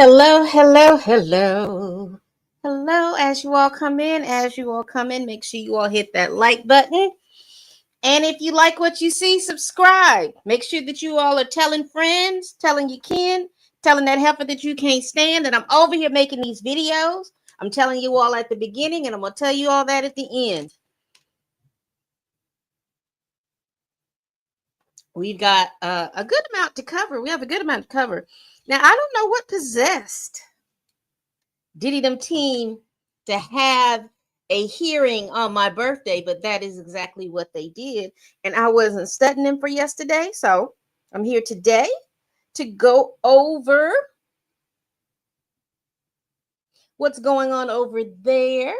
Hello, hello, hello. Hello, as you all come in, make sure you all hit that like button. And if you like what you see, subscribe. Make sure that you all are telling friends, telling your kin, telling that heifer that you can't stand that I'm over here making these videos. I'm telling you all at the beginning, and I'm going to tell you all that at the end. We've got a good amount to cover. We have a good amount to cover. Now, I don't know what possessed Diddy them team to have a hearing on my birthday, but that is exactly what they did. And I wasn't studying them for yesterday. So I'm here today to go over what's going on over there.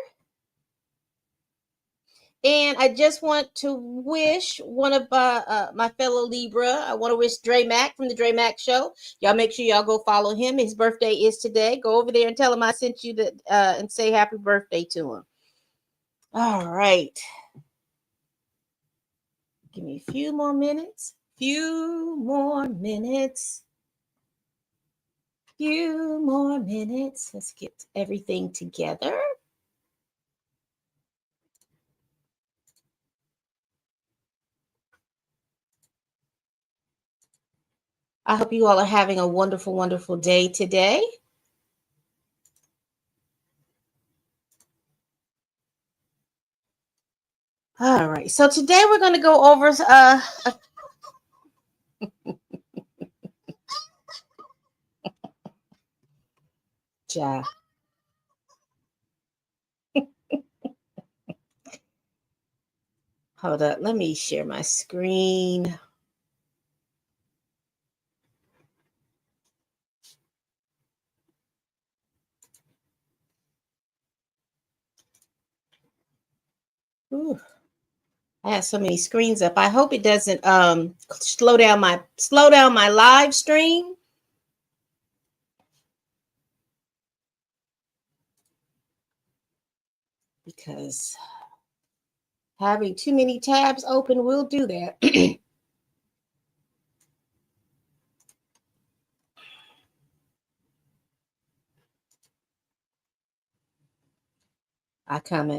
And I just want to wish one of my fellow Libra, I want to wish Dre Mack from the Dre Mack Show. Y'all make sure y'all go follow him. His birthday is today. Go over there and tell him I sent you and say happy birthday to him. All right. Give me a few more minutes. Let's get everything together. I hope you all are having a wonderful, wonderful day today. All right. So today we're going to go over Ja. Hold up. Let me share my screen. Ooh. I have so many screens up. I hope it doesn't slow down my live stream. Because having too many tabs open will do that.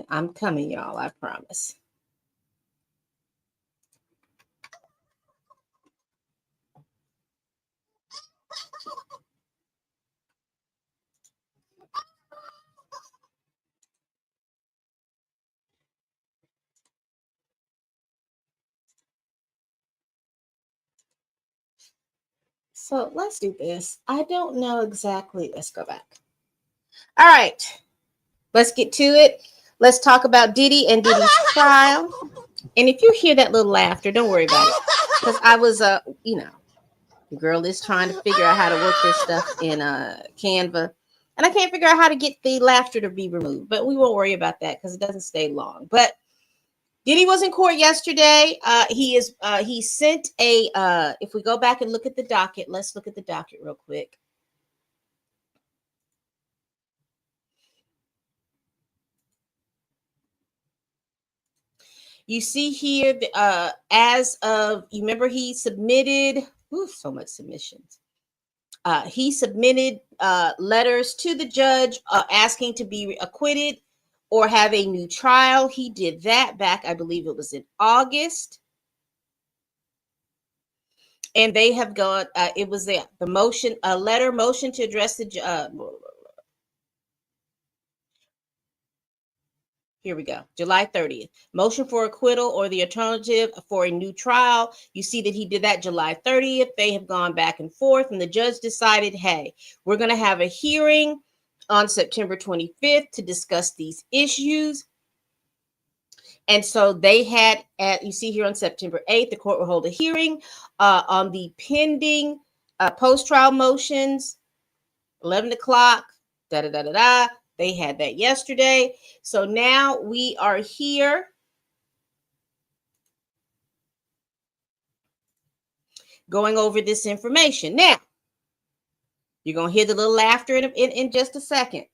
I'm coming, y'all. I promise. So let's do this. I don't know exactly. Let's go back. All right. Let's get to it. Let's talk about Diddy and Diddy's trial. And if you hear that little laughter, don't worry about it. Because I was, the girl is trying to figure out how to work this stuff in Canva. And I can't figure out how to get the laughter to be removed. But we won't worry about that because it doesn't stay long. But Diddy was in court yesterday. He sent a, if we go back and look at the docket, let's look at the docket real quick. You see here, as of, you remember he submitted, so much submissions. He submitted letters to the judge asking to be acquitted or have a new trial. He did that back, I believe it was in August. And they have gone, it was the motion, a letter motion to address the, here we go. July 30th. Motion for acquittal or the alternative for a new trial. You see that he did that July 30th. They have gone back and forth, and the judge decided, hey, we're going to have a hearing on September 25th to discuss these issues. And so they had, you see here on September 8th, the court will hold a hearing on the pending post-trial motions, 11 o'clock, da-da-da-da-da. They had that yesterday. So now we are here going over this information. Now, you're going to hear the little laughter in just a second.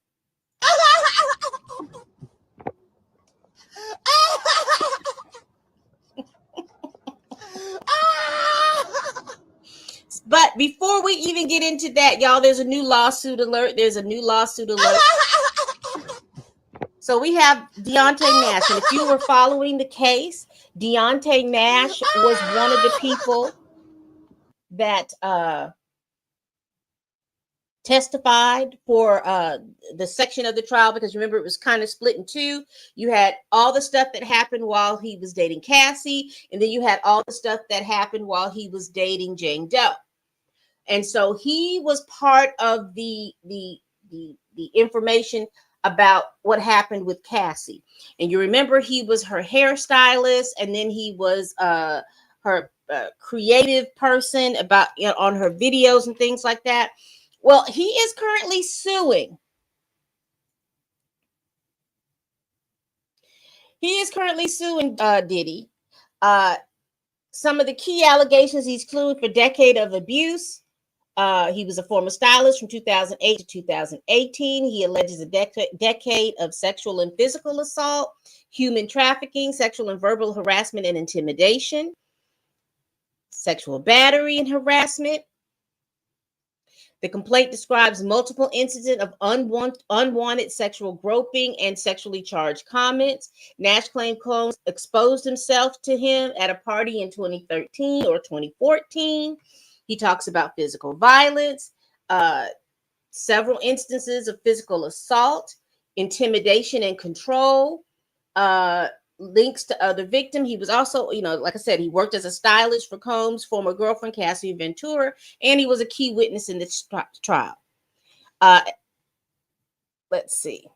But before we even get into that, y'all, there's a new lawsuit alert. There's a new lawsuit alert. So we have DeOnte Nash. And if you were following the case, DeOnte Nash was one of the people that testified for the section of the trial, because remember, it was kind of split in two. You had all the stuff that happened while he was dating Cassie, and then you had all the stuff that happened while he was dating Jane Doe. And so he was part of the information about what happened with Cassie. And you remember, he was her hairstylist, and then he was her creative person about, you know, on her videos and things like that. Well, he is currently suing. He is currently suing Diddy. Some of the key allegations he's include for decade of abuse. He was a former stylist from 2008 to 2018. He alleges a decade of sexual and physical assault, human trafficking, sexual and verbal harassment and intimidation, sexual battery and harassment. The complaint describes multiple incidents of unwanted sexual groping and sexually charged comments. Nash claimed Combs exposed himself to him at a party in 2013 or 2014. He talks about physical violence, several instances of physical assault, intimidation and control, links to other victims. He was also, you know, like I said, he worked as a stylist for Combs' former girlfriend, Cassie Ventura, and he was a key witness in this trial. Let's see.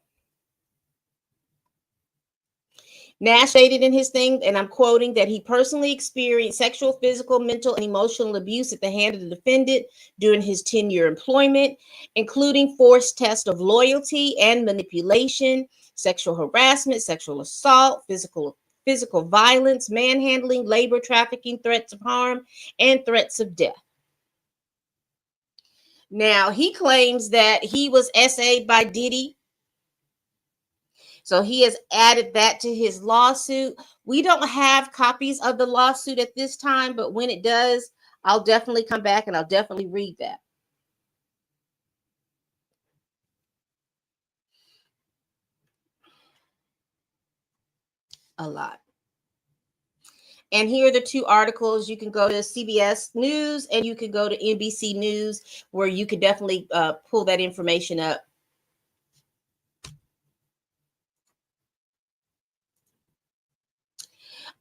Nash stated in his thing, and I'm quoting, that he personally experienced sexual, physical, mental, and emotional abuse at the hand of the defendant during his 10-year employment, including forced test of loyalty and manipulation, sexual harassment, sexual assault, physical violence, manhandling, labor trafficking, threats of harm, and threats of death. Now, he claims that he was SA'd by Diddy. So he has added that to his lawsuit. We don't have copies of the lawsuit at this time, but when it does, I'll definitely come back and I'll definitely read that. A lot. And here are the two articles. You can go to CBS News and you can go to NBC News, where you can definitely pull that information up.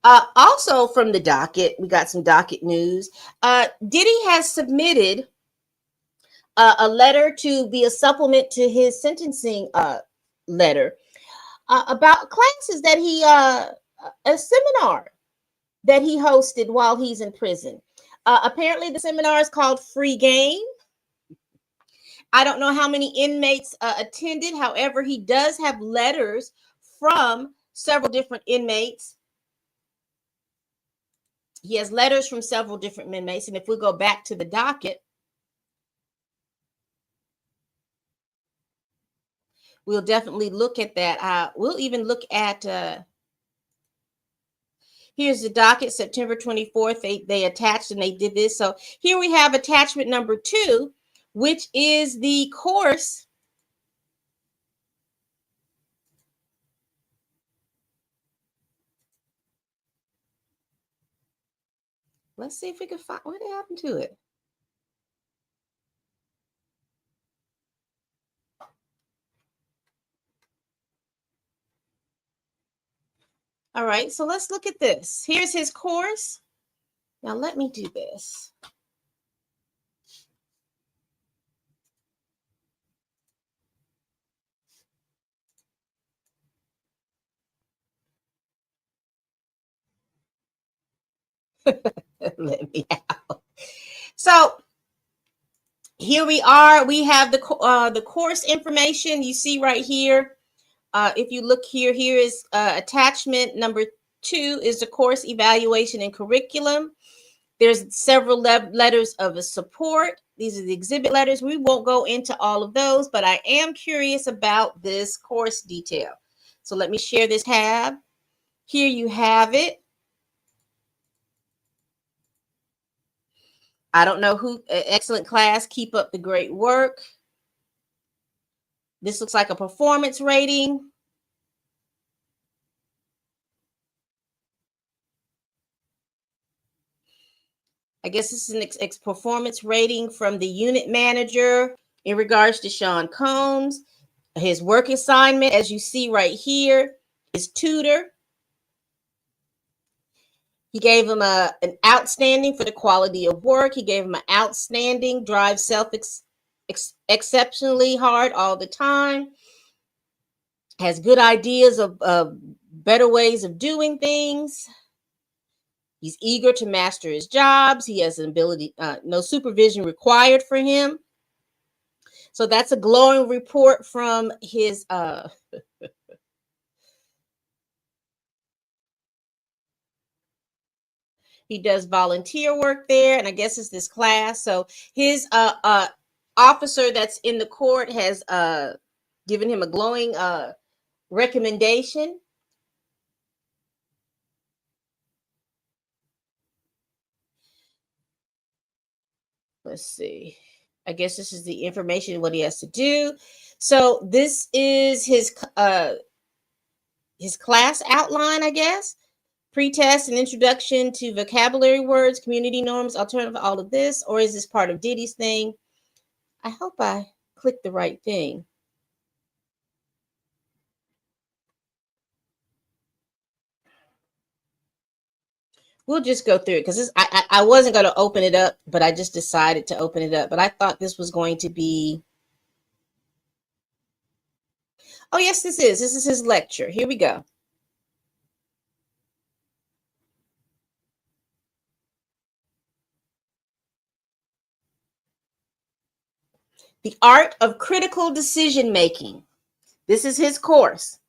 Also from the docket, we got some docket news. Diddy has submitted a letter to be a supplement to his sentencing letter about classes that he, a seminar that he hosted while he's in prison. Apparently the seminar is called Free Game. I don't know how many inmates attended. However, he does have letters from several different inmates. He has letters from several different inmates. And if we go back to the docket, we'll definitely look at that. We'll even look at, here's the docket, September 24th. They attached and they did this. So here we have attachment number 2, which is the course. Let's see if we can find what happened to it. All right, so let's look at this. Here's his course. Now let me do this. Let me out. So here we are. We have the course information. You see right here. If you look here, here is attachment number 2 is the course evaluation and curriculum. There's several letters of support. These are the exhibit letters. We won't go into all of those, but I am curious about this course detail. So let me share this tab. Here you have it. I don't know who. Excellent class. Keep up the great work. This looks like a performance rating. I guess this is an performance rating from the unit manager in regards to Sean Combs. His work assignment, as you see right here, his tutor. He gave him an outstanding for the quality of work. He gave him an outstanding, drive exceptionally hard all the time. Has good ideas of better ways of doing things. He's eager to master his jobs. He has an ability, no supervision required for him. So that's a glowing report from his he does volunteer work there, and I guess it's this class. So his officer that's in the court has given him a glowing recommendation. Let's see. I guess this is the information, what he has to do. So this is his class outline, I guess. Pre-test and introduction to vocabulary words, community norms, alternative, all of this. Or is this part of Diddy's thing? I hope I clicked the right thing. We'll just go through it because I wasn't going to open it up, but I just decided to open it up. But I thought this was going to be. Oh, yes, this is. This is his lecture. Here we go. The Art of Critical Decision Making. This is his course.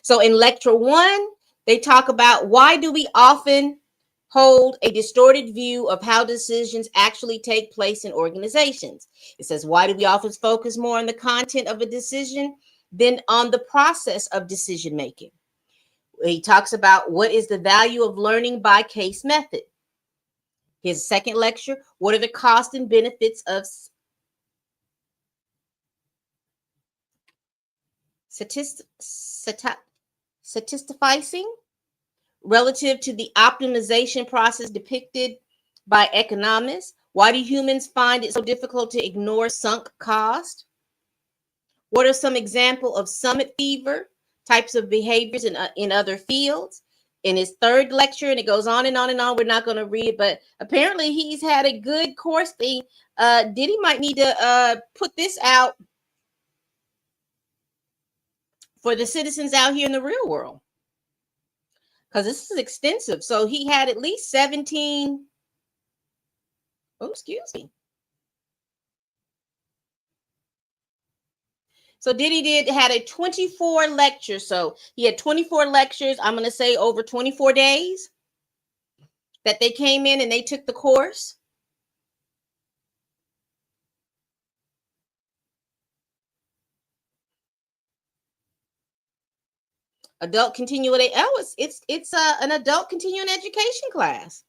So in lecture 1, they talk about why do we often hold a distorted view of how decisions actually take place in organizations. It says, why do we often focus more on the content of a decision than on the process of decision making? He talks about what is the value of learning by case method. His second lecture, what are the costs and benefits of statisticizing relative to the optimization process depicted by economists? Why do humans find it so difficult to ignore sunk cost? What are some examples of summit fever types of behaviors in other fields? In his third lecture, and it goes on and on and on. We're not going to read it, but apparently he's had a good course thing. Diddy might need to put this out for the citizens out here in the real world, because this is extensive. So he had at least 17. Oh, excuse me. So Diddy had a 24 lectures. So he had 24 lectures, I'm going to say over 24 days that they came in and they took the course. Adult continuing. Oh, it's an adult continuing education class.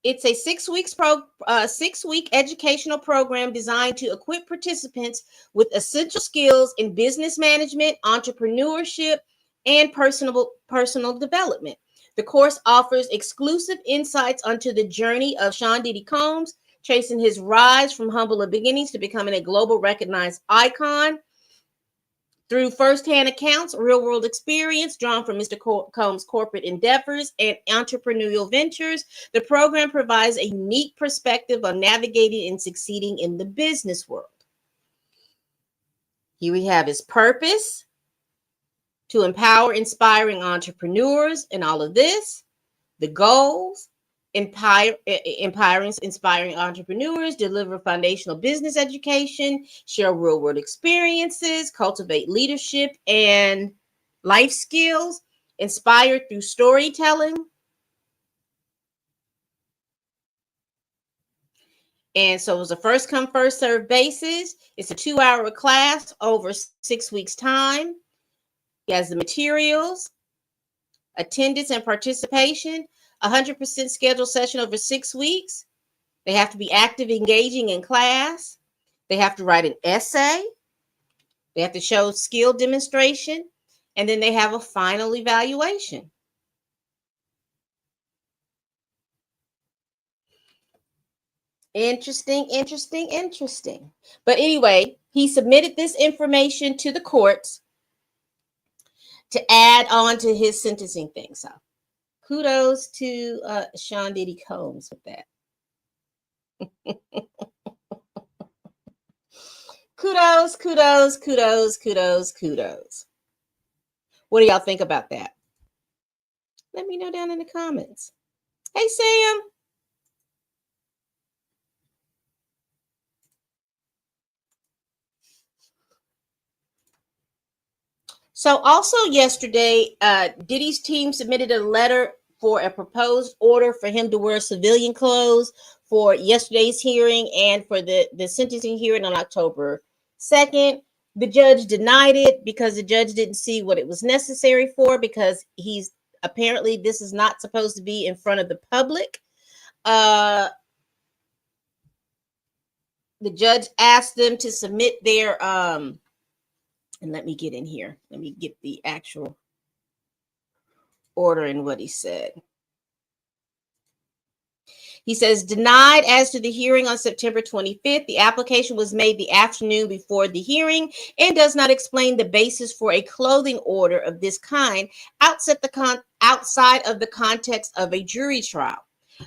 It's a 6-week educational program designed to equip participants with essential skills in business management, entrepreneurship, and personal development. The course offers exclusive insights onto the journey of Sean Diddy Combs, tracing his rise from humble beginnings to becoming a global recognized icon. Through firsthand accounts, real-world experience drawn from Mr. Combs' corporate endeavors and entrepreneurial ventures, the program provides a unique perspective on navigating and succeeding in the business world. Here we have his purpose: to empower inspiring entrepreneurs and all of this. The goals: inspiring entrepreneurs, deliver foundational business education, share real-world experiences, cultivate leadership and life skills, inspire through storytelling. And so it was a first come, first serve basis. It's a 2-hour class over 6 weeks' time. He has the materials, attendance and participation. 100% scheduled session over 6 weeks. They have to be active, engaging in class. They have to write an essay. They have to show skill demonstration. And then they have a final evaluation. Interesting, interesting, interesting. But anyway, he submitted this information to the courts to add on to his sentencing thing. So kudos to Sean Diddy Combs with that. Kudos, kudos, kudos, kudos, kudos. What do y'all think about that? Let me know down in the comments. Hey, Sam. So also yesterday, Diddy's team submitted a letter for a proposed order for him to wear civilian clothes for yesterday's hearing and for the sentencing hearing on October 2nd. The judge denied it because the judge didn't see what it was necessary for, because he's apparently this is not supposed to be in front of the public. The judge asked them to submit their and let me get in here. Let me get the actual order and what he said. He says, denied as to the hearing on September 25th. The application was made the afternoon before the hearing and does not explain the basis for a clothing order of this kind outside of the context of a jury trial.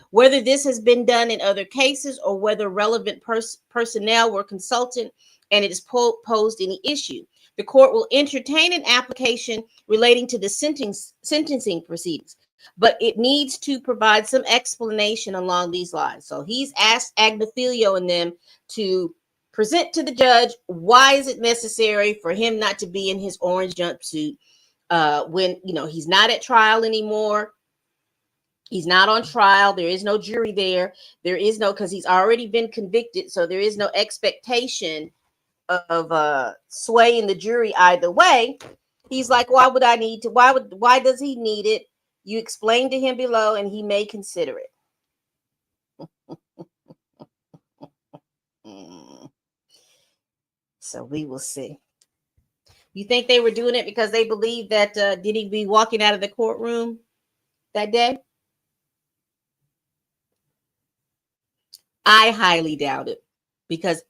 Whether this has been done in other cases or whether relevant personnel were consulted and it has posed any issue. The court will entertain an application relating to the sentencing proceedings, but it needs to provide some explanation along these lines. So he's asked Agnifilio and them to present to the judge why is it necessary for him not to be in his orange jumpsuit when he's not at trial anymore. He's not on trial. There is no jury there. There is no, because he's already been convicted, so there is no expectation of swaying the jury either way. He's like, why does he need it? You explain to him below and he may consider it. So we will see. You think they were doing it because they believed that Diddy be walking out of the courtroom that day? I highly doubt it. Because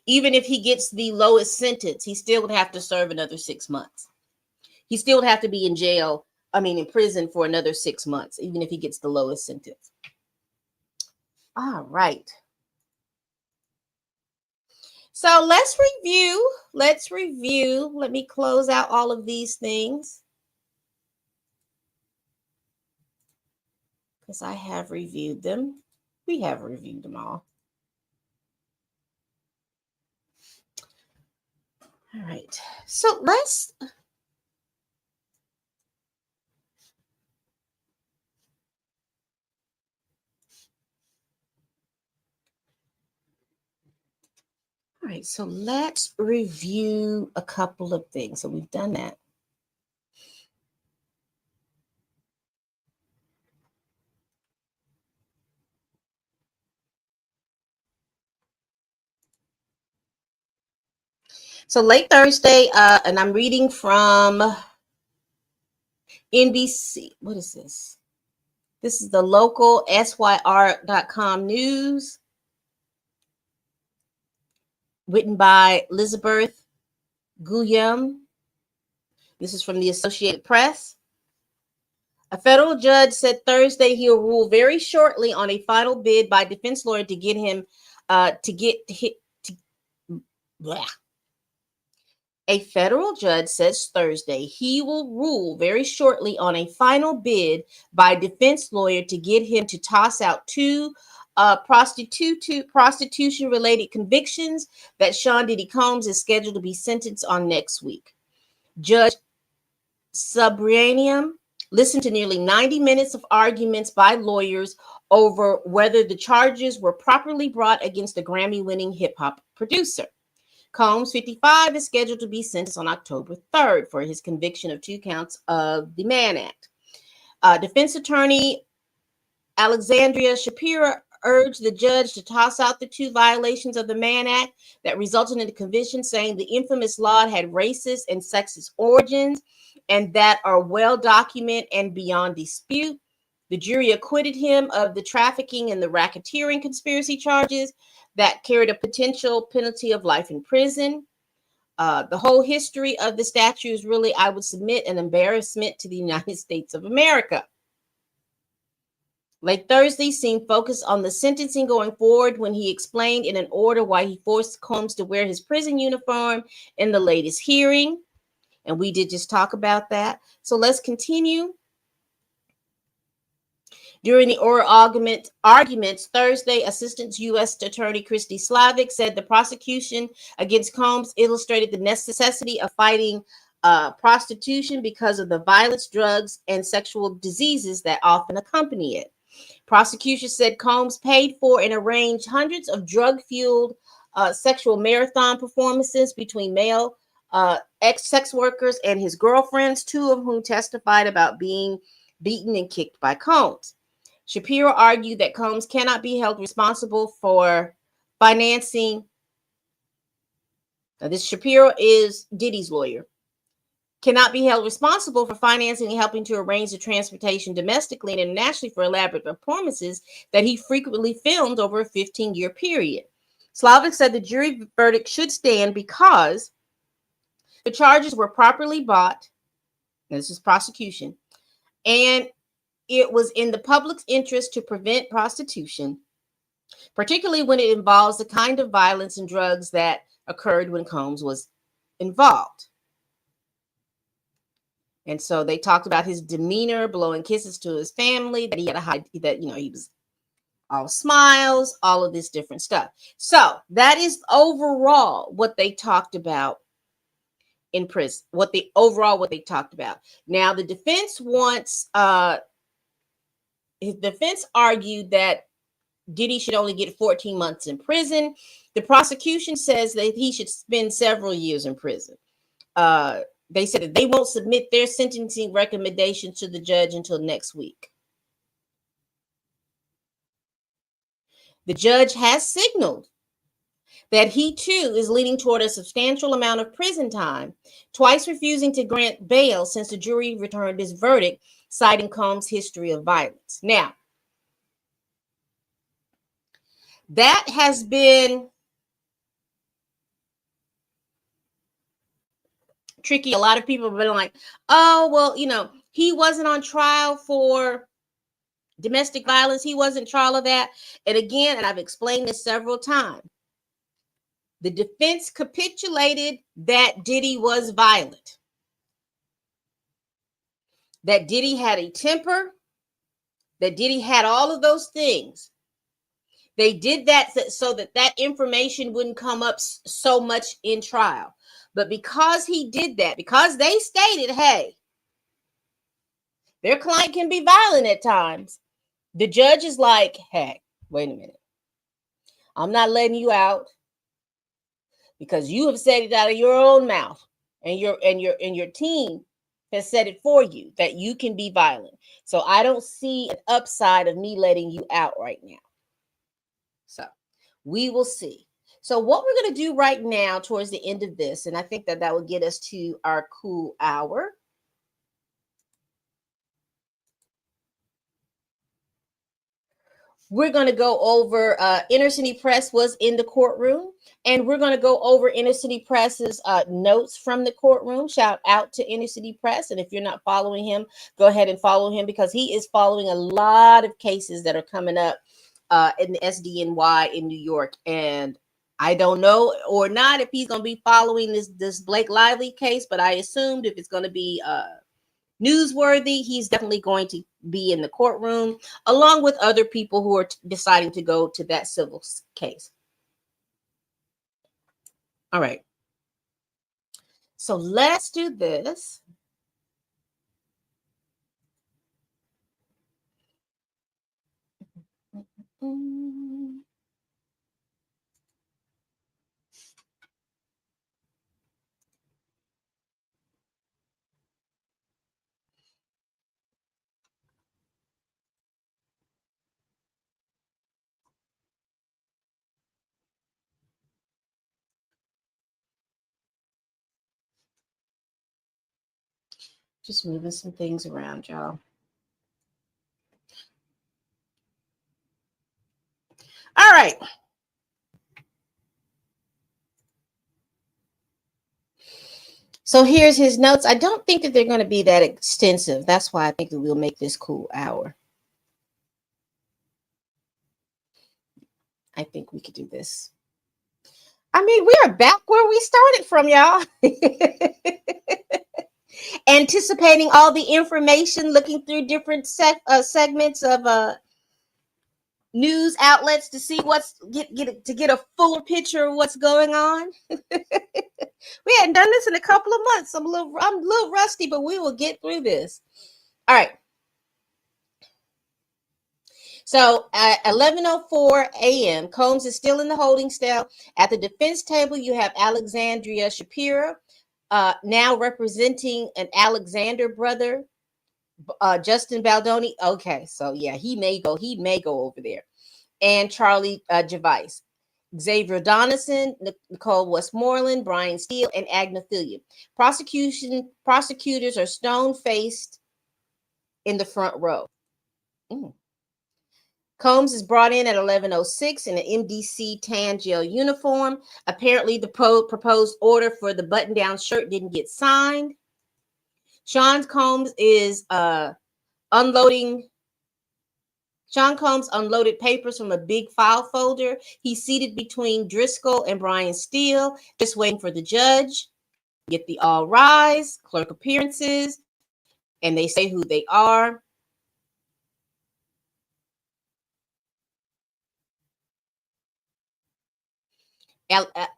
even if he gets the lowest sentence, he still would have to serve another 6 months. He still would have to be in prison for another 6 months, even if he gets the lowest sentence. All right. So let's review. Let me close out all of these things, because I have reviewed them. We have reviewed them all. All right, so let's review a couple of things. So we've done that. So late Thursday, and I'm reading from NBC. What is this? This is the local SYR.com news, written by Elizabeth Guillaume. This is from the Associated Press. A federal judge said Thursday he'll rule very shortly on a final bid by defense lawyer to get him A federal judge says Thursday he will rule very shortly on a final bid by defense lawyer to get him to toss out two prostitution-related convictions that Sean Diddy Combs is scheduled to be sentenced on next week. Judge Subraniam listened to nearly 90 minutes of arguments by lawyers over whether the charges were properly brought against the Grammy-winning hip-hop producer. Combs, 55, is scheduled to be sentenced on October 3rd for his conviction of 2 counts of the Mann Act. Defense attorney Alexandria Shapiro urged the judge to toss out the 2 violations of the Mann Act that resulted in the conviction, saying the infamous law had racist and sexist origins and that are well documented and beyond dispute. The jury acquitted him of the trafficking and the racketeering conspiracy charges that carried a potential penalty of life in prison. The whole history of the statute is really, I would submit, an embarrassment to the United States of America. Late Thursday seemed focused on the sentencing going forward when he explained in an order why he forced Combs to wear his prison uniform in the latest hearing. And we did just talk about that. So let's continue. During the oral arguments Thursday, Assistant U.S. Attorney Christy Slavic said the prosecution against Combs illustrated the necessity of fighting prostitution because of the violence, drugs, and sexual diseases that often accompany it. Prosecution said Combs paid for and arranged hundreds of drug-fueled sexual marathon performances between male ex-sex workers and his girlfriends, 2 of whom testified about being beaten and kicked by Combs. Shapiro argued that Combs cannot be held responsible for financing. Now, this Shapiro is Diddy's lawyer. Cannot be held responsible for financing and helping to arrange the transportation domestically and internationally for elaborate performances that he frequently filmed over a 15-year period. Slavic said the jury verdict should stand because the charges were properly bought. Now, this is prosecution, and it was in the public's interest to prevent prostitution, particularly when it involves the kind of violence and drugs that occurred when Combs was involved. And so they talked about his demeanor, blowing kisses to his family, that he had a high, that, he was all smiles, all of this different stuff. So that is overall what they talked about in prison, what they talked about. Now, the defense his defense argued that Diddy should only get 14 months in prison. The prosecution says that he should spend several years in prison. They said that they won't submit their sentencing recommendations to the judge until next week. The judge has signaled that he too is leaning toward a substantial amount of prison time, twice refusing to grant bail since the jury returned its verdict, citing Combs' history of violence. Now, that has been tricky. A lot of people have been like, oh, well, he wasn't on trial for domestic violence. He wasn't trial of that. And again, and I've explained this several times, the defense capitulated that Diddy was violent, that Diddy had a temper, that Diddy had all of those things. They did that so that information wouldn't come up so much in trial. But because he did that, because they stated, hey, their client can be violent at times, the judge is like, hey, wait a minute. I'm not letting you out because you have said it out of your own mouth, and your team has said it for you that you can be violent. So I don't see an upside of me letting you out right now. So we will see. So what we're going to do right now towards the end of this, and I think that will get us to our cool hour. We're going to go over Inner City Press was in the courtroom, and we're going to go over Inner City Press's notes from the courtroom. Shout out to Inner City Press. And if you're not following him, go ahead and follow him, because he is following a lot of cases that are coming up in the SDNY in New York. And I don't know or not if he's going to be following this Blake Lively case, but I assumed if it's going to be newsworthy, he's definitely going to be in the courtroom along with other people who are deciding to go to that civil case. All right. So let's do this. Just moving some things around, y'all. All right. So here's his notes. I don't think that they're going to be that extensive. That's why I think that we'll make this cool hour. I think we could do this. I mean, we are back where we started from, y'all. Anticipating all the information, looking through different segments of news outlets to see what's get a fuller picture of what's going on. We hadn't done this in a couple of months. I'm a little rusty, but we will get through this. All right. So at 11:04 a.m., Combs is still in the holding cell. At the defense table, you have Alexandria Shapiro, now representing an Alexander brother, Justin Baldoni. Okay, so yeah, he may go over there. And Charlie Gervais. Xavier Donaldson, Nicole Westmoreland, Brian Steele, and Agna Filia. Prosecutors are stone-faced in the front row. Combs is brought in at 11:06 in an MDC tan gel uniform. Apparently, the proposed order for the button-down shirt didn't get signed. Sean Combs unloaded papers from a big file folder. He's seated between Driscoll and Brian Steele, just waiting for the judge. Get the all rise, clerk appearances, and they say who they are.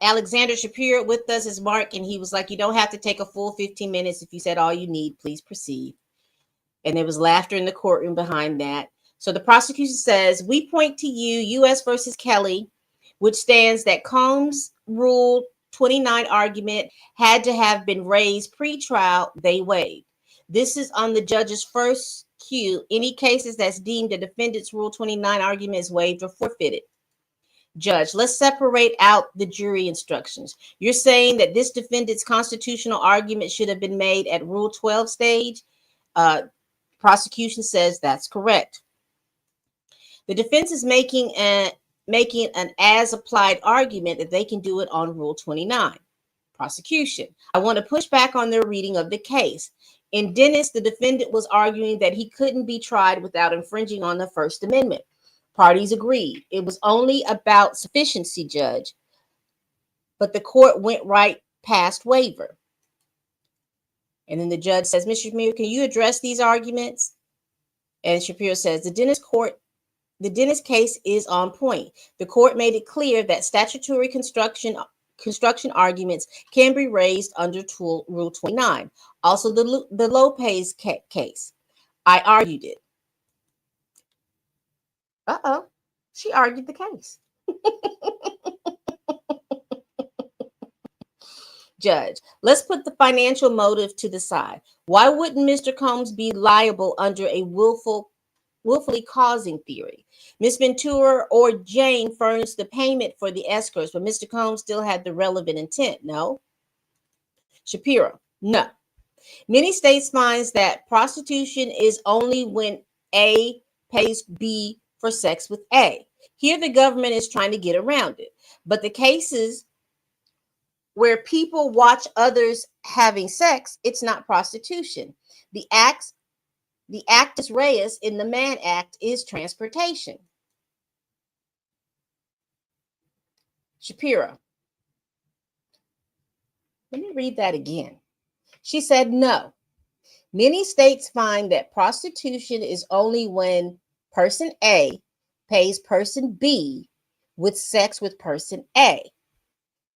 Alexander Shapiro with us is Mark, and he was like, you don't have to take a full 15 minutes. If you said all you need, please proceed. And there was laughter in the courtroom behind that. So the prosecution says, we point to you, U.S. versus Kelly, which stands that Combs' Rule 29 argument had to have been raised pre-trial. They waived. This is on the judge's first cue. Any cases that's deemed a defendant's Rule 29 argument is waived or forfeited. Judge, let's separate out the jury instructions. You're saying that this defendant's constitutional argument should have been made at Rule 12 stage. Prosecution says that's correct. The defense is making an as-applied argument that they can do it on Rule 29. Prosecution, I want to push back on their reading of the case. In Dennis, the defendant was arguing that he couldn't be tried without infringing on the First Amendment. Parties agreed. It was only about sufficiency, Judge. But the court went right past waiver. And then the judge says, Mr. Shapiro, can you address these arguments? And Shapiro says, the Dennis case is on point. The court made it clear that statutory construction arguments can be raised under Rule 29. Also, the Lopez case. I argued it. She argued the case. Judge, let's put the financial motive to the side. Why wouldn't Mr. Combs be liable under a willfully causing theory? Ms. Ventura or Jane furnished the payment for the escorts, but Mr. Combs still had the relevant intent, no? Shapiro, no. Many states finds that prostitution is only when A pays B for sex with A. Here, the government is trying to get around it. But the cases where people watch others having sex, it's not prostitution. The actus reus in the Mann Act is transportation. Shapiro, let me read that again. She said, no. Many states find that prostitution is only when person A pays person B with sex with person A.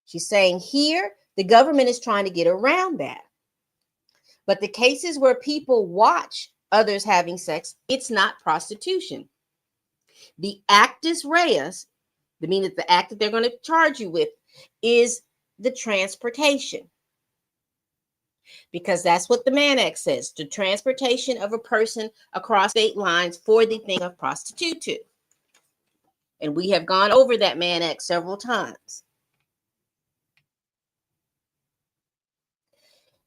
She's saying here, the government is trying to get around that. But the cases where people watch others having sex, it's not prostitution. The actus reus, the meaning that the act that they're going to charge you with, is the transportation. Because that's what the Mann Act says, the transportation of a person across state lines for the thing of prostitute to. And we have gone over that Mann Act several times.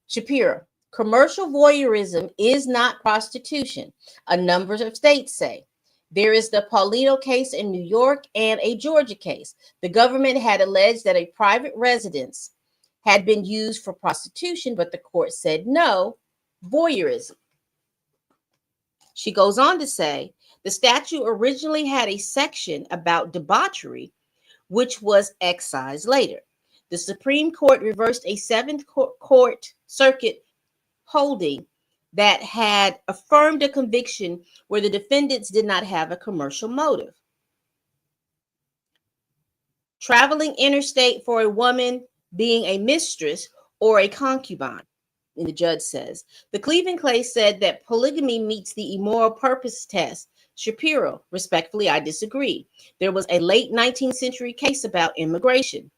Shapiro, Commercial voyeurism is not prostitution, a number of states say. There is the Paulino case in New York and a Georgia case. The government had alleged that a private residence had been used for prostitution, but the court said no, voyeurism. She goes on to say, the statute originally had a section about debauchery, which was excised later. The Supreme Court reversed a Seventh Court Circuit holding that had affirmed a conviction where the defendants did not have a commercial motive. Traveling interstate for a woman being a mistress or a concubine, and the judge says. The Cleveland case said that polygamy meets the immoral purpose test. Shapiro, respectfully, I disagree. There was a late 19th century case about immigration.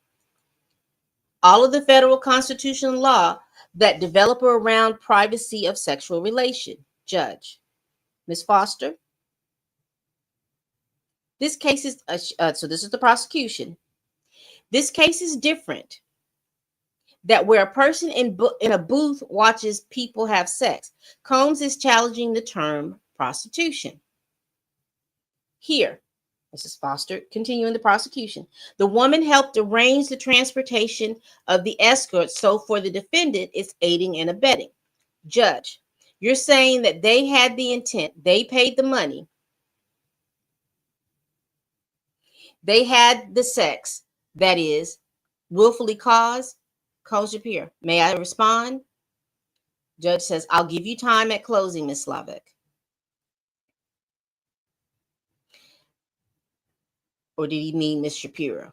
All of the federal constitutional law that develop around privacy of sexual relation. Judge. Ms. Foster. This case is, so this is the prosecution. This case is different. That where a person in a booth watches people have sex. Combs is challenging the term prostitution. Here, Mrs. Foster, continuing the prosecution. The woman helped arrange the transportation of the escort, so for the defendant, it's aiding and abetting. Judge, you're saying that they had the intent, they paid the money, they had the sex, that is, willfully caused. Shapiro, may I respond? Judge says, I'll give you time at closing, Ms. Slavic. Or did he mean Ms. Shapiro?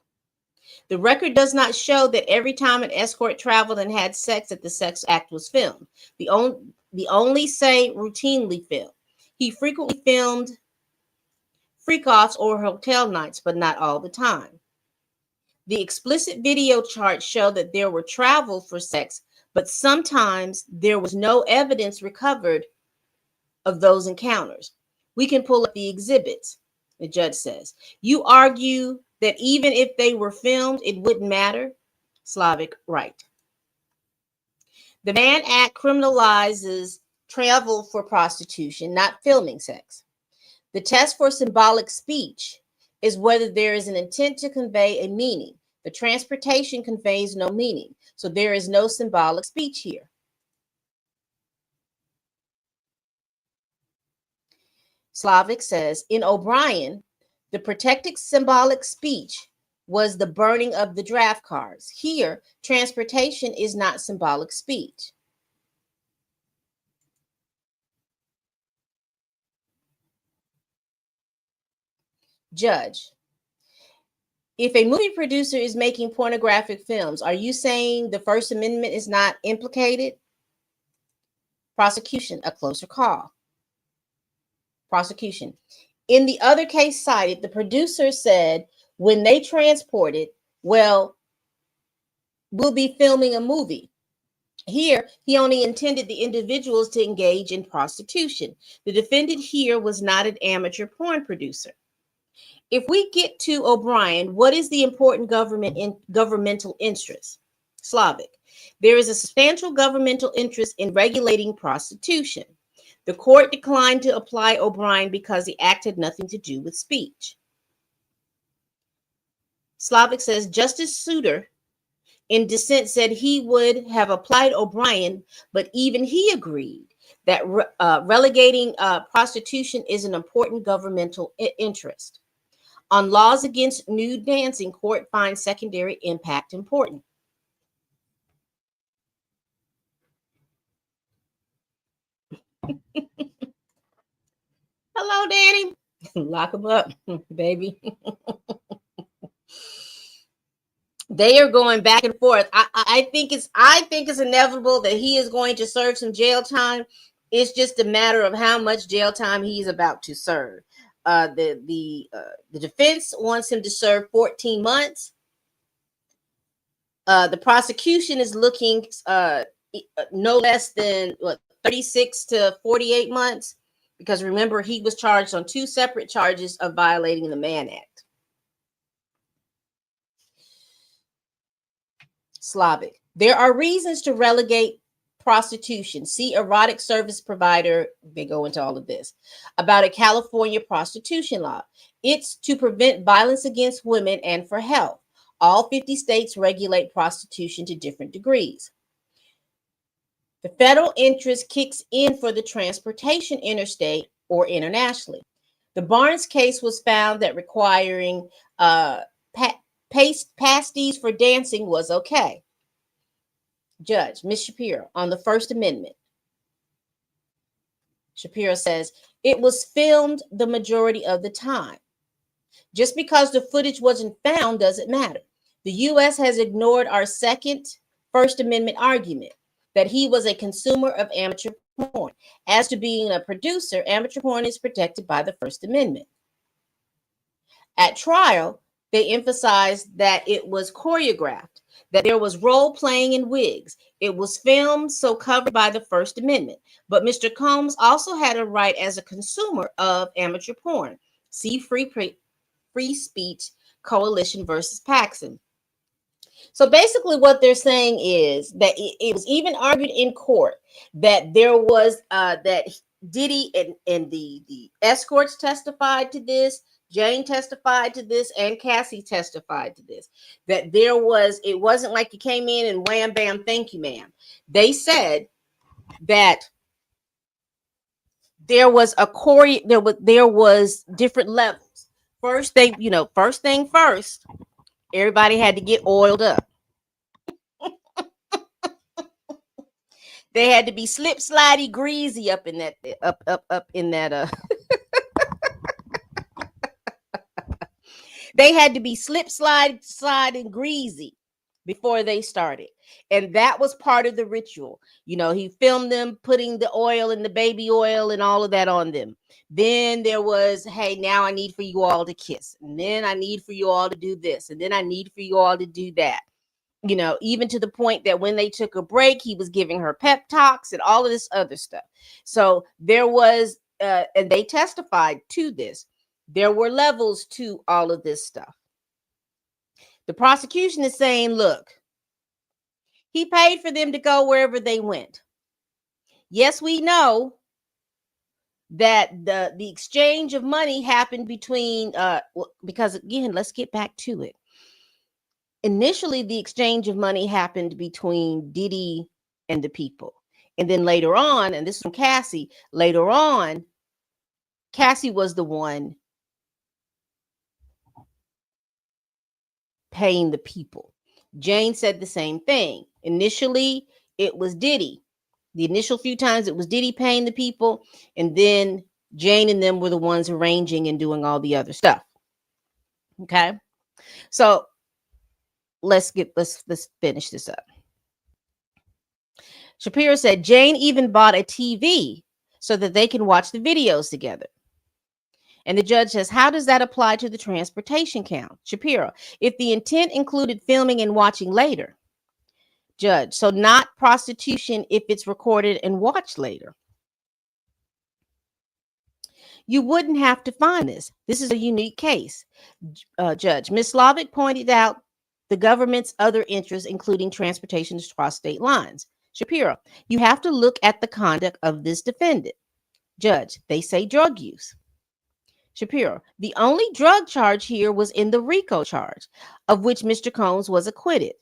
The record does not show that every time an escort traveled and had sex that the sex act was filmed. The only say routinely filmed. He frequently filmed freak-offs or hotel nights, but not all the time. The explicit video charts show that there were travel for sex, but sometimes there was no evidence recovered of those encounters. We can pull up the exhibits, the judge says. You argue that even if they were filmed, it wouldn't matter? Slavic, right. The Mann Act criminalizes travel for prostitution, not filming sex. The test for symbolic speech is whether there is an intent to convey a meaning. The transportation conveys no meaning, so there is no symbolic speech here. Slavic says, in O'Brien, the protected symbolic speech was the burning of the draft cards. Here, transportation is not symbolic speech. Judge, if a movie producer is making pornographic films, are you saying the First Amendment is not implicated? Prosecution, a closer call. Prosecution. In the other case cited, the producer said when they transported, well, we'll be filming a movie. Here, he only intended the individuals to engage in prostitution. The defendant here was not an amateur porn producer. If we get to O'Brien, what is the important governmental interest? Slavic. There is a substantial governmental interest in regulating prostitution. The court declined to apply O'Brien because the act had nothing to do with speech. Slavic says Justice Souter in dissent said he would have applied O'Brien, but even he agreed that relegating prostitution is an important governmental interest. On laws against nude dancing, court finds secondary impact important. Hello, Danny. Lock him up, baby. They are going back and forth. I think it's inevitable that he is going to serve some jail time. It's just a matter of how much jail time he's about to serve. The defense wants him to serve 14 months. The prosecution is looking no less than 36 to 48 months, because remember, he was charged on 2 separate charges of violating the Mann Act. Slavic. There are reasons to relegate prostitution. See erotic service provider. They go into all of this about a California prostitution law. It's to prevent violence against women and for health. All 50 states regulate prostitution to different degrees. The federal interest kicks in for the transportation interstate or internationally. The Barnes case was found that requiring pasties for dancing was okay. Judge, Ms. Shapiro, on the First Amendment. Shapiro says, it was filmed the majority of the time. Just because the footage wasn't found doesn't matter. The U.S. has ignored our second First Amendment argument that he was a consumer of amateur porn. As to being a producer, amateur porn is protected by the First Amendment. At trial, they emphasized that it was choreographed, that there was role playing in wigs. It was filmed, so covered by the First Amendment. But Mr. Combs also had a right as a consumer of amateur porn. See Free Speech Coalition versus Paxson. So basically what they're saying is that it was even argued in court that there was that Diddy and the escorts testified to this, Jane testified to this, and Cassie testified to this, that it wasn't like you came in and wham, bam, thank you, ma'am. They said that there was there was different levels. First thing first, everybody had to get oiled up. They had to be slip, slidey, greasy up in that up in that They had to be slip, slide, and greasy before they started. And that was part of the ritual. He filmed them putting the oil and the baby oil and all of that on them. Then there was, hey, now I need for you all to kiss. And then I need for you all to do this. And then I need for you all to do that. Even to the point that when they took a break, he was giving her pep talks and all of this other stuff. So there was, and they testified to this. There were levels to all of this stuff. The prosecution is saying, look, he paid for them to go wherever they went. Yes, we know that the exchange of money happened between, because again, let's get back to it. Initially, the exchange of money happened between Diddy and the people. And then later on, and this is from Cassie, later on, Cassie was the one paying the people. Jane said the same thing. Initially, it was Diddy. The initial few times it was Diddy paying the people, and then Jane and them were the ones arranging and doing all the other stuff. Okay, so let's finish this up. Shapiro said Jane even bought a TV so that they can watch the videos together. And the judge says, how does that apply to the transportation count? Shapiro, if the intent included filming and watching later. Judge, so not prostitution if it's recorded and watched later. You wouldn't have to find this. This is a unique case. Judge, Ms. Slavic pointed out the government's other interests, including transportation across state lines. Shapiro, you have to look at the conduct of this defendant. Judge, they say drug use. Shapiro, the only drug charge here was in the RICO charge, of which Mr. Combs was acquitted.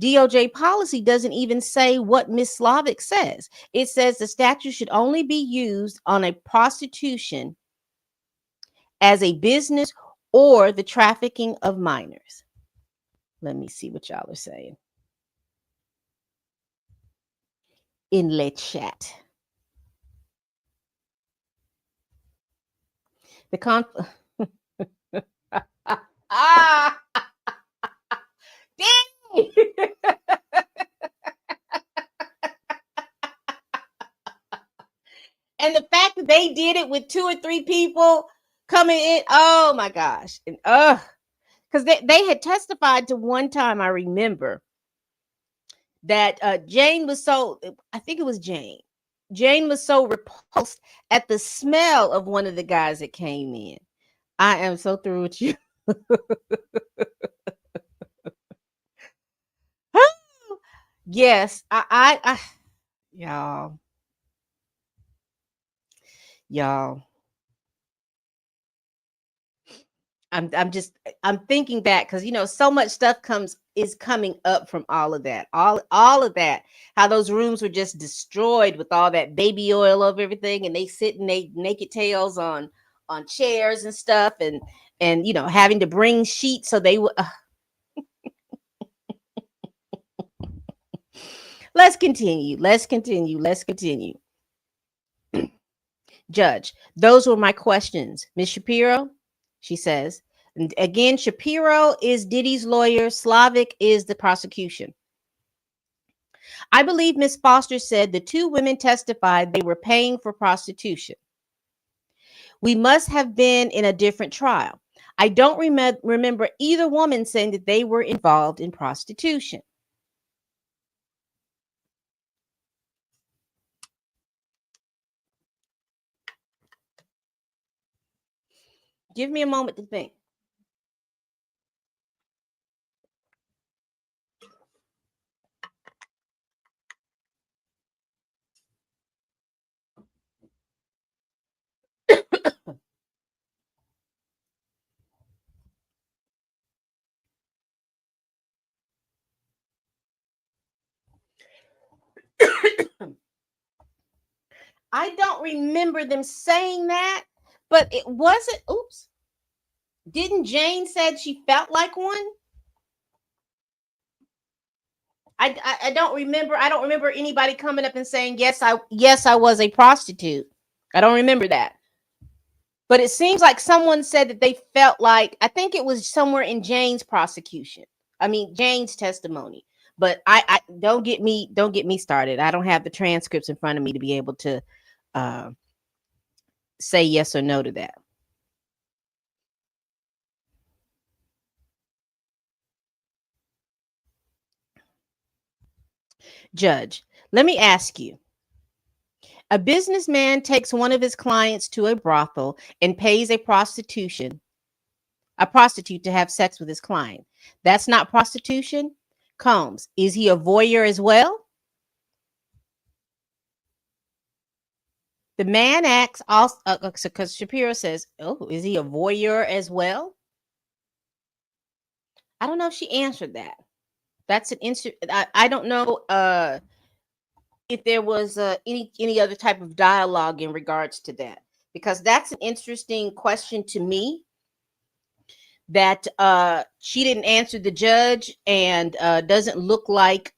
DOJ policy doesn't even say what Ms. Slavic says. It says the statute should only be used on a prostitution as a business or the trafficking of minors. Let me see what y'all are saying in the chat. And the fact that they did it with 2 or 3 people coming in, oh my gosh. And because they had testified to one time, I remember, that Jane was so, I think it was Jane. Jane was so repulsed at the smell of one of the guys that came in. I am so through with you. Yes, I Y'all, I'm thinking back because so much stuff is coming up from all of that. All of that. How those rooms were just destroyed with all that baby oil over everything, and they sit in they naked tails on chairs and stuff, and having to bring sheets so they would. Let's continue. Let's continue. Let's continue. Judge, those were my questions. Miss Shapiro, she says. And again, Shapiro is Diddy's lawyer. Slavic is the prosecution. I believe Miss Foster said the two women testified they were paying for prostitution. We must have been in a different trial. I don't remember either woman saying that they were involved in prostitution. Give me a moment to think. I don't remember them saying that, but it wasn't. Oops. Didn't Jane said she felt like one? I don't remember. I don't remember anybody coming up and saying yes. I was a prostitute. I don't remember that. But it seems like someone said that they felt like, I think it was somewhere in Jane's prosecution. I mean Jane's testimony. But I don't get me started. I don't have the transcripts in front of me to be able to say yes or no to that. Judge, let me ask you. A businessman takes one of his clients to a brothel and pays a prostitute to have sex with his client. That's not prostitution? Combs, is he a voyeur as well? The man acts also because Shapiro says, "Oh, is he a voyeur as well?" I don't know if she answered that. That's an answer. I don't know if there was any other type of dialogue in regards to that, because that's an interesting question to me that she didn't answer the judge, and doesn't look like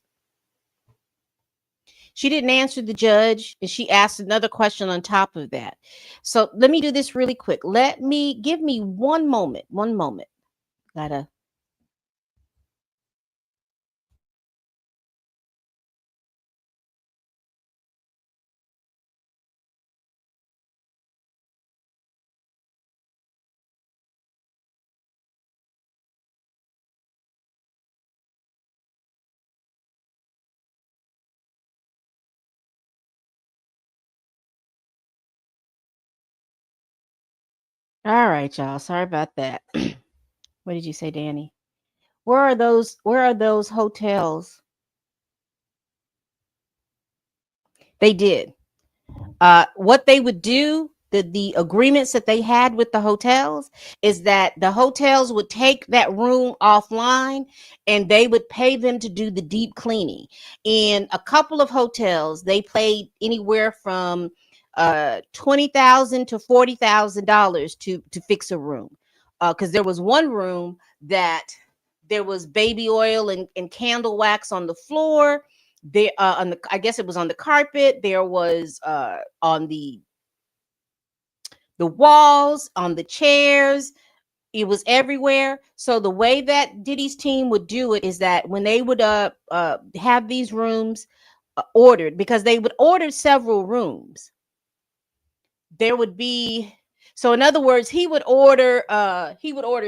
she didn't answer the judge, and she asked another question on top of that. So let me do this really quick. Give me one moment. Gotta. All right, y'all. Sorry about that. What did you say, Danny? Where are those hotels? They did. What they would do, the agreements that they had with the hotels, is that the hotels would take that room offline and they would pay them to do the deep cleaning. In a couple of hotels, they paid anywhere from $20,000 to $40,000 to fix a room. Because there was one room that there was baby oil and candle wax on the floor. There on the, I guess it was on the carpet. There was on the walls, on the chairs. It was everywhere. So the way that Diddy's team would do it is that when they would have these rooms ordered, because they would order several rooms, there would be, so in other words, he would order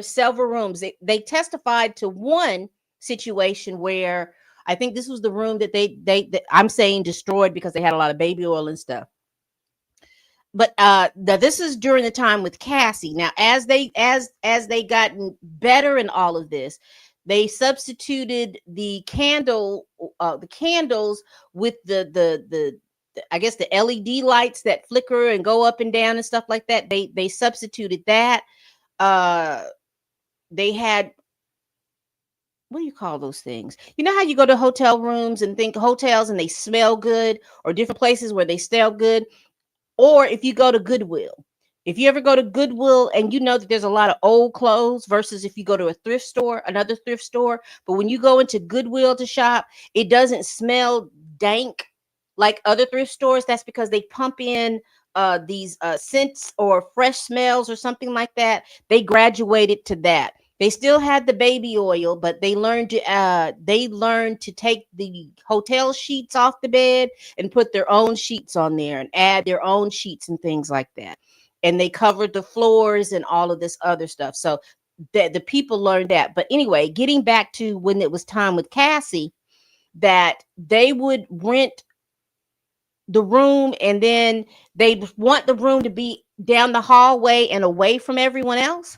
several rooms. They testified to one situation where I think this was the room that that I'm saying destroyed because they had a lot of baby oil and stuff. But this is during the time with Cassie. Now, as they gotten better in all of this, they substituted the candles with the I guess the LED lights that flicker and go up and down and stuff like that. They substituted that. Uh, they had, what do you call those things? You know how you go to hotel rooms and think hotels and they smell good, or different places where they smell good, or if you go to Goodwill. If you ever go to Goodwill and you know that there's a lot of old clothes versus if you go to a thrift store, another thrift store, but when you go into Goodwill to shop, it doesn't smell dank like other thrift stores. That's because they pump in these scents or fresh smells or something like that. They graduated to that. They still had the baby oil, but they learned to take the hotel sheets off the bed and put their own sheets on there and add their own sheets and things like that. And they covered the floors and all of this other stuff. So the people learned that. But anyway, getting back to when it was time with Cassie, that they would rent the room and then they'd want the room to be down the hallway and away from everyone else.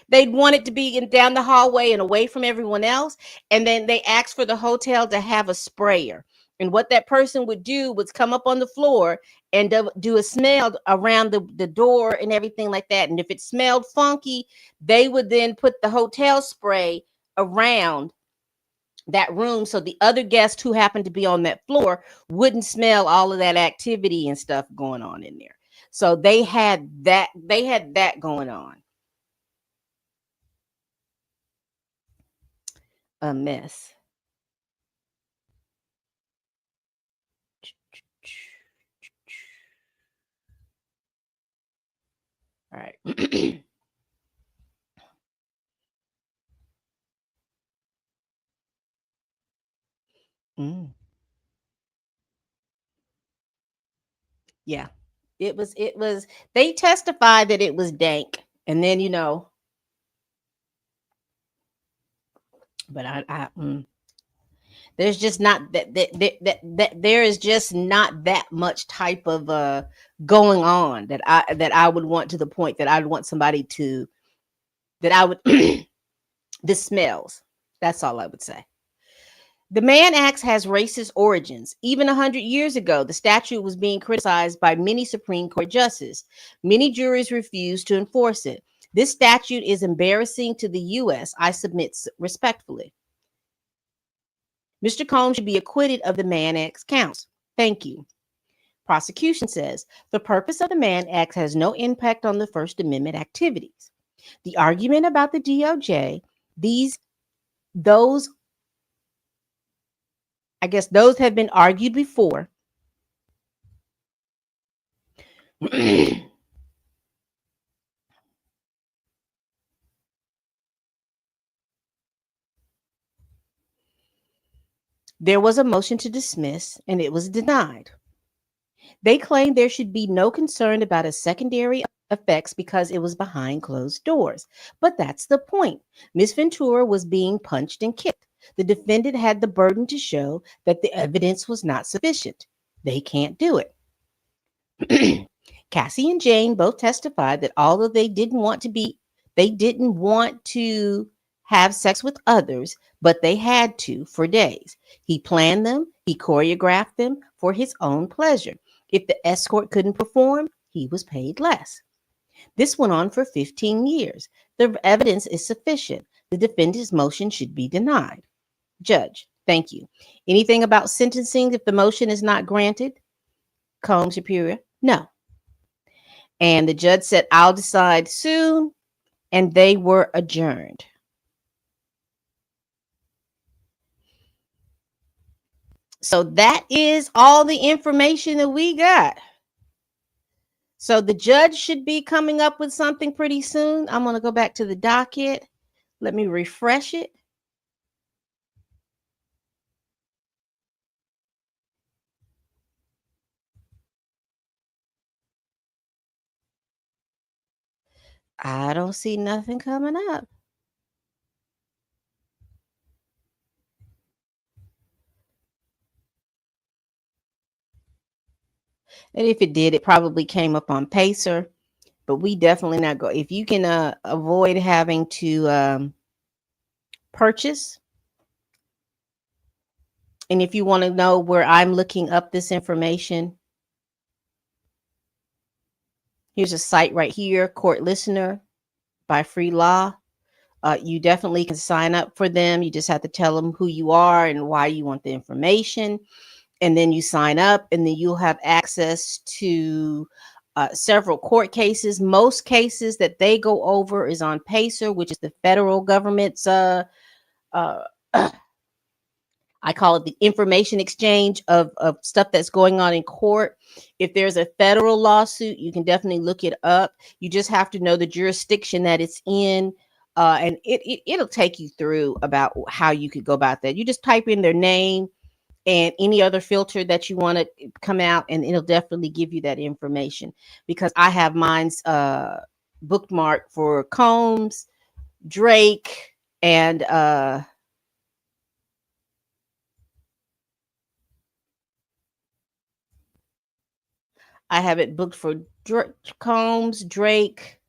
They'd want it to be down the hallway and away from everyone else. And then they asked for the hotel to have a sprayer. And what that person would do was come up on the floor and do a smell around the door and everything like that. And if it smelled funky, they would then put the hotel spray around that room so the other guests who happened to be on that floor wouldn't smell all of that activity and stuff going on in there. So they had that going on. A mess. All right. Mm. Yeah. It was they testified that it was dank. And then but there's just not that there is just not that much type of going on that I would want, to the point that I'd want somebody to, that I would the smells. That's all I would say. The Mann Act has racist origins. Even 100 years ago, the statute was being criticized by many Supreme Court justices. Many juries refused to enforce it. This statute is embarrassing to the U.S., I submit respectfully. Mr. Combs should be acquitted of the Mann Act counts. Thank you. Prosecution says the purpose of the Mann Act has no impact on the First Amendment activities. The argument about the DOJ, those I guess those have been argued before. There was a motion to dismiss and it was denied. They claimed there should be no concern about a secondary effects because it was behind closed doors. But that's the point. Miss Ventura was being punched and kicked. The defendant had the burden to show that the evidence was not sufficient. They can't do it. Cassie and Jane both testified that although they didn't want to have sex with others, but they had to for days. He planned them, he choreographed them for his own pleasure. If the escort couldn't perform, he was paid less. This went on for 15 years. The evidence is sufficient. The defendant's motion should be denied. Judge, thank you. Anything about sentencing if the motion is not granted? Combs Superior, no. And the judge said, I'll decide soon. And they were adjourned. So that is all the information that we got. So the judge should be coming up with something pretty soon. I'm going to go back to the docket. Let me refresh it. I don't see nothing coming up. And if it did, it probably came up on Pacer. but we definitely not go. If you can avoid having to purchase, and if you want to know where I'm looking up this information, here's a site right here, Court Listener by Free Law. You definitely can sign up for them. You just have to tell them who you are and why you want the information. And then you sign up, and then you'll have access to several court cases. Most cases that they go over is on PACER, which is the federal government's uh, I call it the information exchange of stuff that's going on in court. If there's a federal lawsuit, you can definitely look it up. You just have to know the jurisdiction that it's in. And it'll take you through about how you could go about that. You just type in their name and any other filter that you want to come out, and it'll definitely give you that information, because I have mine's bookmarked for Combs, Drake, and I have it booked for Combs, Drake,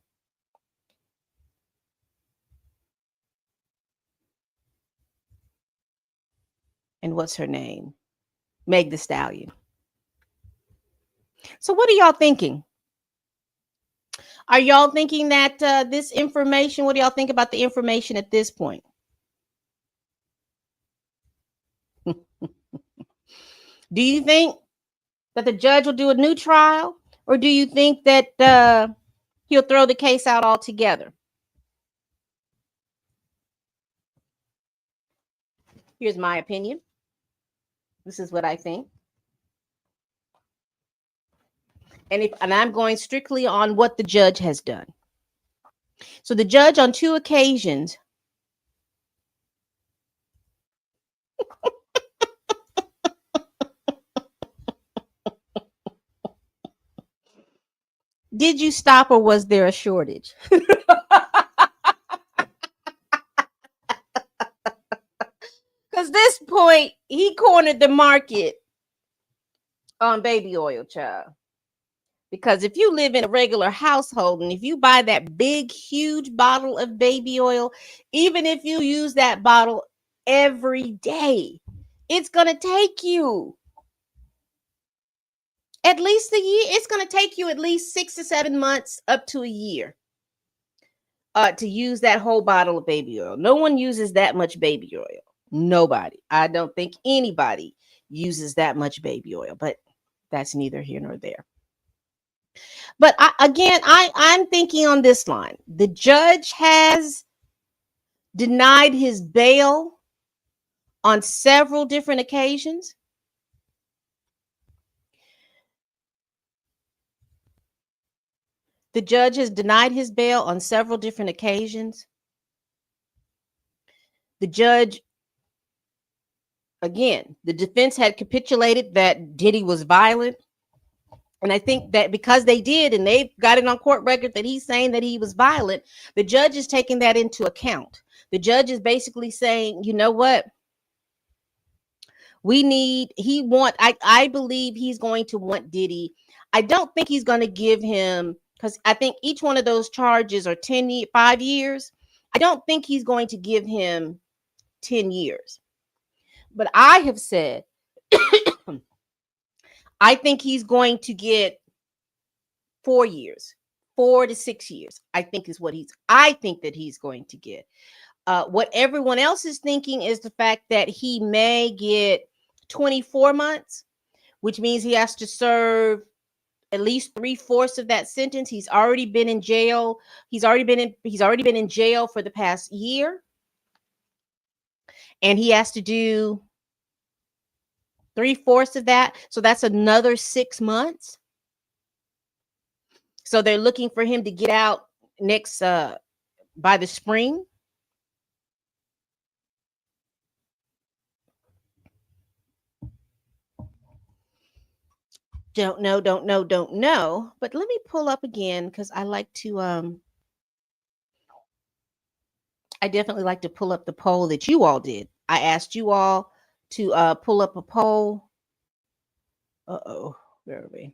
and what's her name? Meg the Stallion. So what are y'all thinking? Are y'all thinking that this information, what do y'all think about the information at this point? Do you think that the judge will do a new trial, or do you think that he'll throw the case out altogether? Here's my opinion. This is what I think. And I'm going strictly on what the judge has done. So the judge on 2 occasions did you stop, or was there a shortage? Because this point, he cornered the market on baby oil, child. Because if you live in a regular household, and if you buy that big, huge bottle of baby oil, even if you use that bottle every day, it's going to take you at least a year. It's going to take you at least 6 to 7 months up to a year to use that whole bottle of baby oil. No one uses that much baby oil. Nobody. I don't think anybody uses that much baby oil, but that's neither here nor there. But I'm thinking on this line. The judge has denied his bail on several different occasions. The judge has denied his bail on several different occasions. The judge, again, the defense had capitulated that Diddy was violent. And I think that because they did, and they've got it on court record that he's saying that he was violent, the judge is taking that into account. The judge is basically saying, you know what? I believe he's going to want Diddy. I don't think he's going to give him, because I think each one of those charges are 5 years. I don't think he's going to give him 10 years. But I have said, I think he's going to get 4 years, 4 to 6 years. I think that he's going to get. What everyone else is thinking is the fact that he may get 24 months, which means he has to serve at least 3/4 of that sentence. He's already been in jail. He's already been in jail for the past year, and he has to do 3/4 of that. So that's another 6 months. So they're looking for him to get out next by the spring. Don't know. But let me pull up again, because I definitely like to pull up the poll that you all did. I asked you all to pull up a poll. Where are we?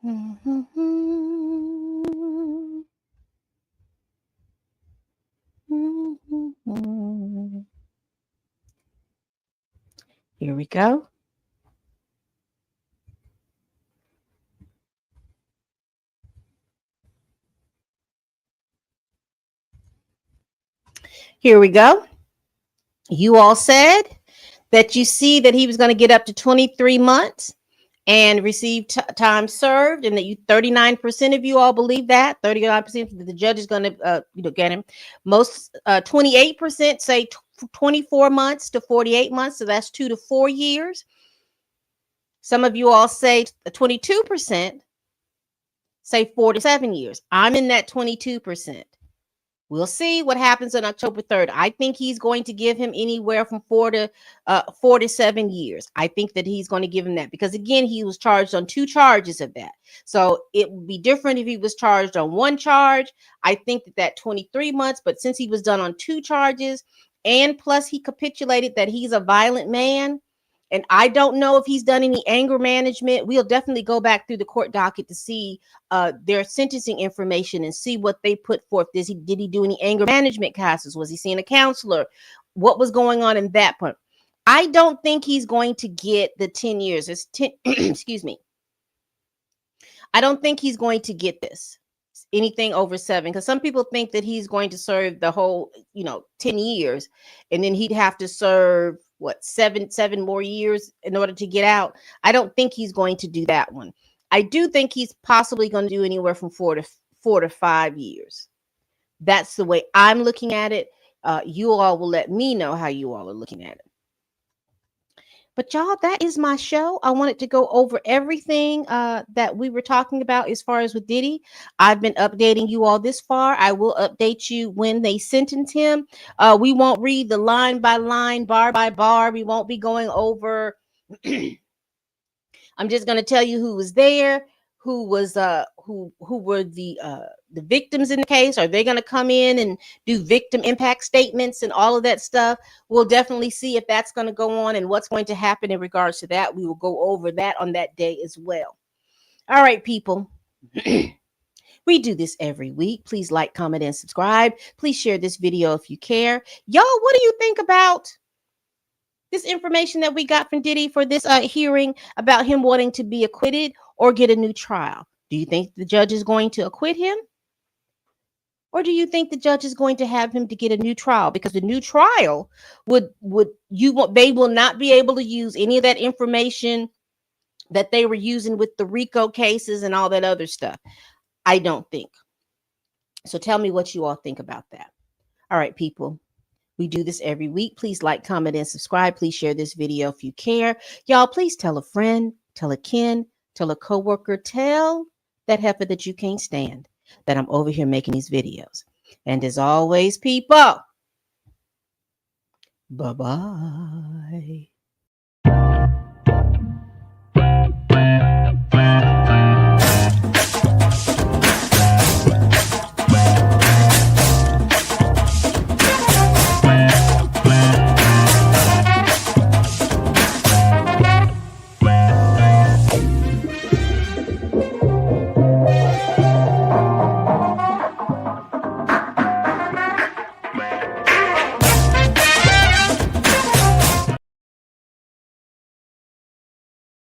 Here we go. Here we go. You all said that you see that he was going to get up to 23 months and receive time served, and that you 39% of you all believe that. 39% that the judge is going to get him. Most 28% say 24 months to 48 months, so that's 2 to 4 years. Some of you all say 22% say 4 to 7 years. I'm in that 22%. We'll see what happens on October 3rd. I think he's going to give him anywhere from 4 to 7 years. I think that he's going to give him that because, again, he was charged on 2 charges of that. So it would be different if he was charged on 1 charge. I think that 23 months, but since he was done on 2 charges and plus he capitulated that he's a violent man, and I don't know if he's done any anger management. We'll definitely go back through the court docket to see their sentencing information and see what they put forth. Did he do any anger management classes? Was he seeing a counselor? What was going on in that point? I don't think he's going to get the 10 years. It's 10, excuse me. I don't think he's going to get this. Anything over 7, because some people think that he's going to serve the whole 10 years, and then he'd have to serve seven more years in order to get out. I don't think he's going to do that one. I do think he's possibly going to do anywhere from 4 to 5 years. That's the way I'm looking at it. You all will let me know how you all are looking at it. But y'all, that is my show. I wanted to go over everything that we were talking about as far as with Diddy. I've been updating you all this far. I will update you when they sentence him. We won't read the line by line, bar by bar. We won't be going over. I'm just going to tell you who was there, who was who were the victims in the case. Are they going to come in and do victim impact statements and all of that stuff? We'll definitely see if that's going to go on and what's going to happen in regards to that. We will go over that on that day as well. All right, people. We do this every week. Please like, comment, and subscribe. Please share this video if you care. Y'all, what do you think about this information that we got from Diddy for this hearing about him wanting to be acquitted or get a new trial? Do you think the judge is going to acquit him? Or do you think the judge is going to have him to get a new trial? Because the new trial they will not be able to use any of that information that they were using with the RICO cases and all that other stuff. I don't think. So tell me what you all think about that. All right, people. We do this every week. Please like, comment, and subscribe. Please share this video if you care. Y'all, please tell a friend, tell a kin, tell a coworker, tell that heifer that you can't stand that I'm over here making these videos. And as always, people, bye-bye.